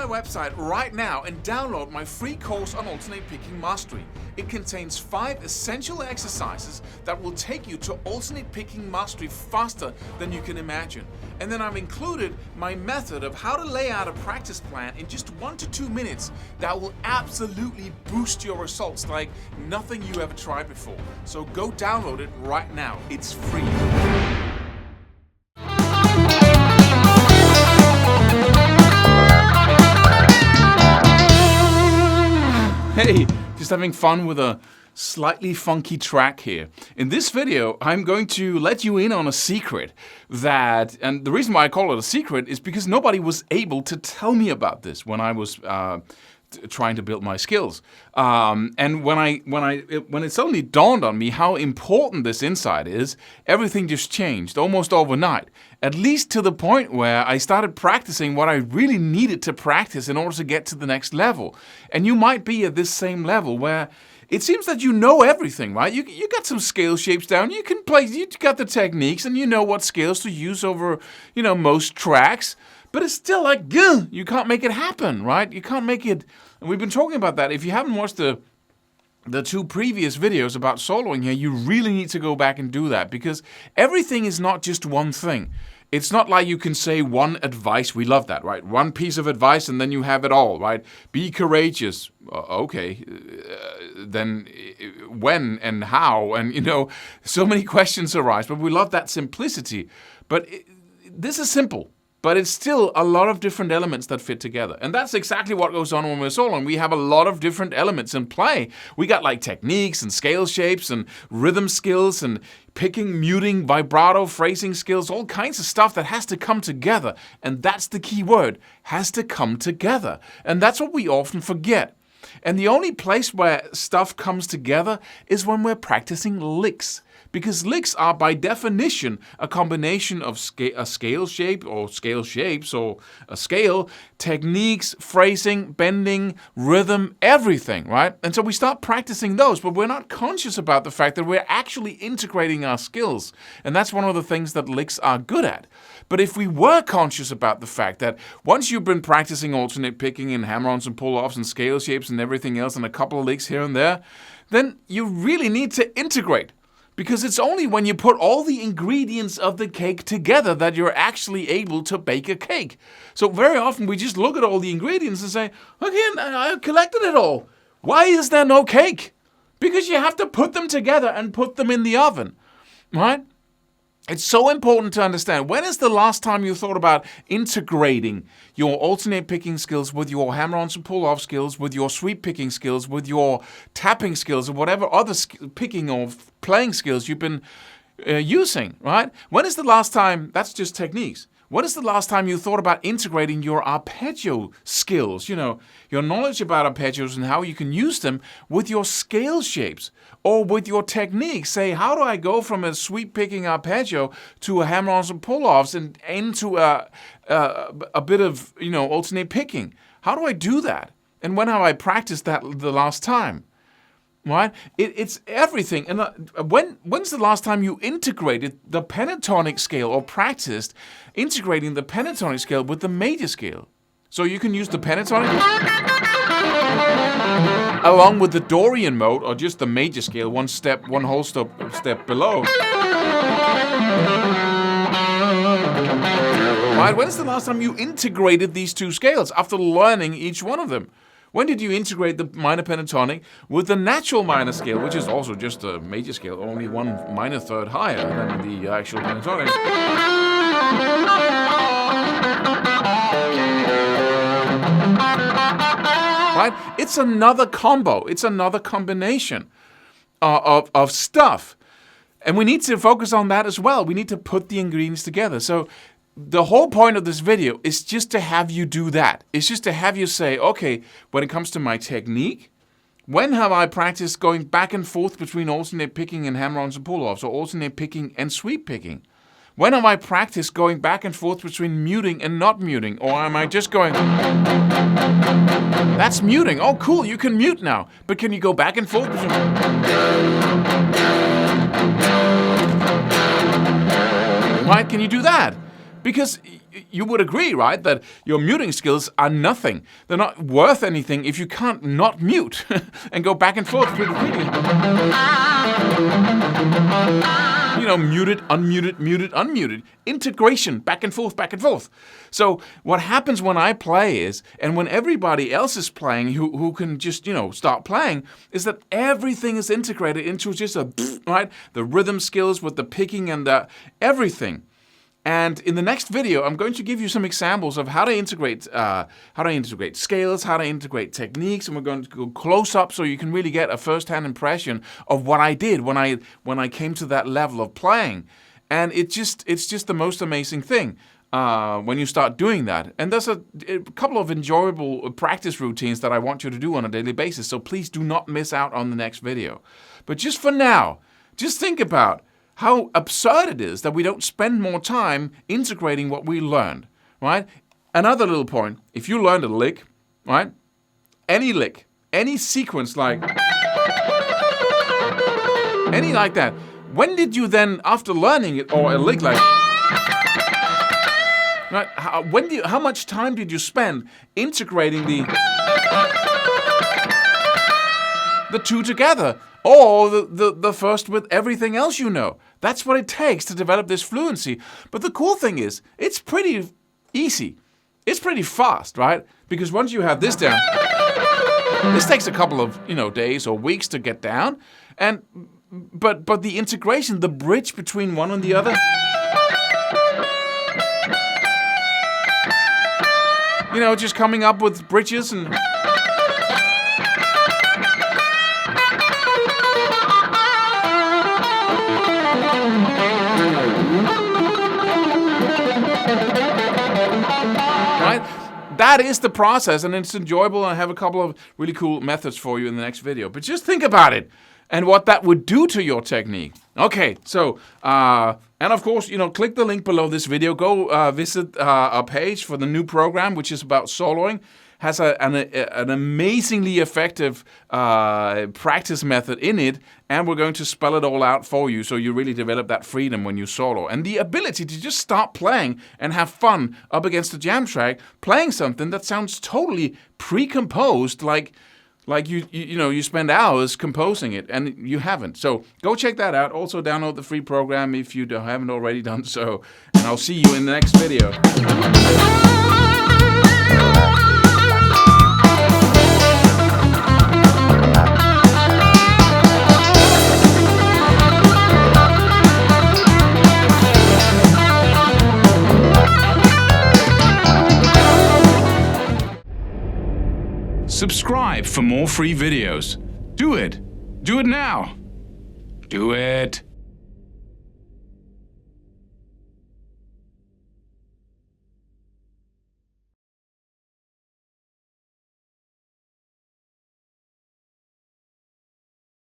website right now and download my free course on alternate picking mastery. It contains 5 essential exercises that will take you to alternate picking mastery faster than you can imagine. And then I've included my method of how to lay out a practice plan in just 1 to 2 minutes that will absolutely boost your results like nothing you ever tried before. So go download it right now. It's free. Hey, just having fun with a slightly funky track here. In this video, I'm going to let you in on a secret and the reason why I call it a secret is because nobody was able to tell me about this when I was trying to build my skills. And when it suddenly dawned on me how important this insight is, everything just changed almost overnight. At least to the point where I started practicing what I really needed to practice in order to get to the next level. And you might be at this same level where it seems that you know everything, right? You got some scale shapes down, you can play, you got the techniques, and you know what scales to use over, most tracks. But it's still like, you can't make it happen, right? You can't make it. And we've been talking about that. If you haven't watched the 2 previous videos about soloing here, you really need to go back and do that because everything is not just one thing. It's not like you can say one advice. We love that, right? One piece of advice and then you have it all, right? Be courageous. Okay. Then when and how? And, so many questions arise. But we love that simplicity. But this is simple. But it's still a lot of different elements that fit together. And that's exactly what goes on when we're soloing. We have a lot of different elements in play. We got like techniques and scale shapes and rhythm skills and picking, muting, vibrato, phrasing skills, all kinds of stuff that has to come together. And that's the key word, has to come together. And that's what we often forget. And the only place where stuff comes together is when we're practicing licks. Because licks are, by definition, a combination of a scale shape or scale shapes or a scale, techniques, phrasing, bending, rhythm, everything, right? And so we start practicing those, but we're not conscious about the fact that we're actually integrating our skills. And that's one of the things that licks are good at. But if we were conscious about the fact that once you've been practicing alternate picking and hammer-ons and pull-offs and scale shapes and everything else and a couple of licks here and there, then you really need to integrate. Because it's only when you put all the ingredients of the cake together that you're actually able to bake a cake. So very often we just look at all the ingredients and say, okay, I collected it all. Why is there no cake? Because you have to put them together and put them in the oven, right? It's so important to understand. When is the last time you thought about integrating your alternate picking skills with your hammer-ons and pull-off skills, with your sweep picking skills, with your tapping skills, or whatever other picking or playing skills you've been using, right? When is the last time, that's just techniques. When is the last time you thought about integrating your arpeggio skills, your knowledge about arpeggios and how you can use them with your scale shapes or with your techniques? Say, how do I go from a sweep picking arpeggio to a hammer-ons and pull-offs and into a bit of, alternate picking? How do I do that? And when have I practiced that the last time? Right? It's everything. And when's the last time you integrated the pentatonic scale or practiced integrating the pentatonic scale with the major scale? So you can use the pentatonic along with the Dorian mode or just the major scale, one whole step below. Right? When's the last time you integrated these 2 scales after learning each one of them? When did you integrate the minor pentatonic with the natural minor scale, which is also just a major scale, only 1 minor third higher than the actual pentatonic? Right? It's another combo. It's another combination of stuff. And we need to focus on that as well. We need to put the ingredients together. So the whole point of this video is just to have you do that. It's just to have you say, okay, when it comes to my technique, when have I practiced going back and forth between alternate picking and hammer-ons and pull-offs or alternate picking and sweep picking? When have I practiced going back and forth between muting and not muting? Or am I just going, that's muting. Oh, cool, you can mute now. But can you go back and forth between... Right, can you do that? Because you would agree, right, that your muting skills are nothing. They're not worth anything if you can't not mute and go back and forth pretty quickly. You know, muted, unmuted, muted, unmuted. Integration, back and forth, back and forth. So what happens when I play is, and when everybody else is playing who can just, start playing, is that everything is integrated into just right? The rhythm skills with the picking and the everything. And in the next video, I'm going to give you some examples of how to integrate scales, how to integrate techniques, and we're going to go close up so you can really get a first-hand impression of what I did when I came to that level of playing. And it's just the most amazing thing when you start doing that. And there's a couple of enjoyable practice routines that I want you to do on a daily basis. So please do not miss out on the next video. But just for now, just think about how absurd it is that we don't spend more time integrating what we learned, right? Another little point, if you learned a lick, right? Any lick, any sequence like that, when did you then, after learning it, or a lick like, right? How much time did you spend integrating the two together? Or the first with everything else you know. That's what it takes to develop this fluency. But the cool thing is, it's pretty easy. It's pretty fast, right? Because once you have this down, this takes a couple of days or weeks to get down. But the integration, the bridge between one and the other, just coming up with bridges and that is the process, and it's enjoyable, and I have a couple of really cool methods for you in the next video. But just think about it and what that would do to your technique. Okay, so, and of course, click the link below this video. Go visit our page for the new program, which is about soloing. Has an amazingly effective practice method in it, and we're going to spell it all out for you so you really develop that freedom when you solo. And the ability to just start playing and have fun up against a jam track, playing something that sounds totally pre-composed, like you spend hours composing it, and you haven't. So go check that out. Also download the free program if you haven't already done so. And I'll see you in the next video. Subscribe for more free videos. Do it. Do it now. Do it.